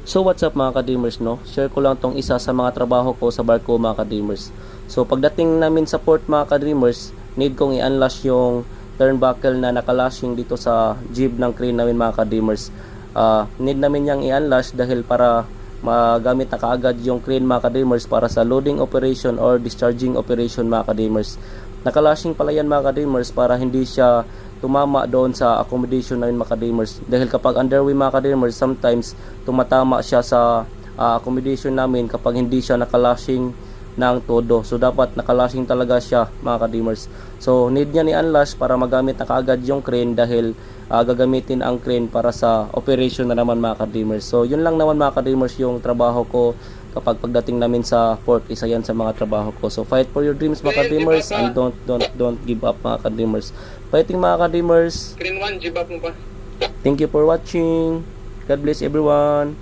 So what's up mga kadreamers, no? Share ko lang tong isa sa mga trabaho ko sa barko mga kadreamers. So pagdating namin sa port mga kadreamers, need kong i-unlash yung turnbuckle na nakalashing dito sa jib ng crane namin mga kadreamers. Need namin yang i-unlash dahil para magamit na kaagad yung crane mga kadreamers para sa loading operation or discharging operation mga kadreamers. Nakalashing pala yan mga kadreamers para hindi siya tumama doon sa accommodation namin mga kadreamers. Dahil kapag underway mga kadreamers, sometimes tumatama siya sa accommodation namin kapag hindi siya nakalashing ng todo. So dapat nakalashing talaga siya mga kadreamers. So need niya ni-unlash para magamit na kaagad yung crane dahil gagamitin ang crane para sa operation na naman mga kadreamers. So yun lang naman mga kadreamers yung trabaho ko kapag pagdating namin sa port. Isa yan sa mga trabaho ko. So fight for your dreams mga kadreamers and don't give up mga kadreamers. Fighting mga kadreamers. Screen 1, jib up mo pa. Thank you for watching. God bless everyone.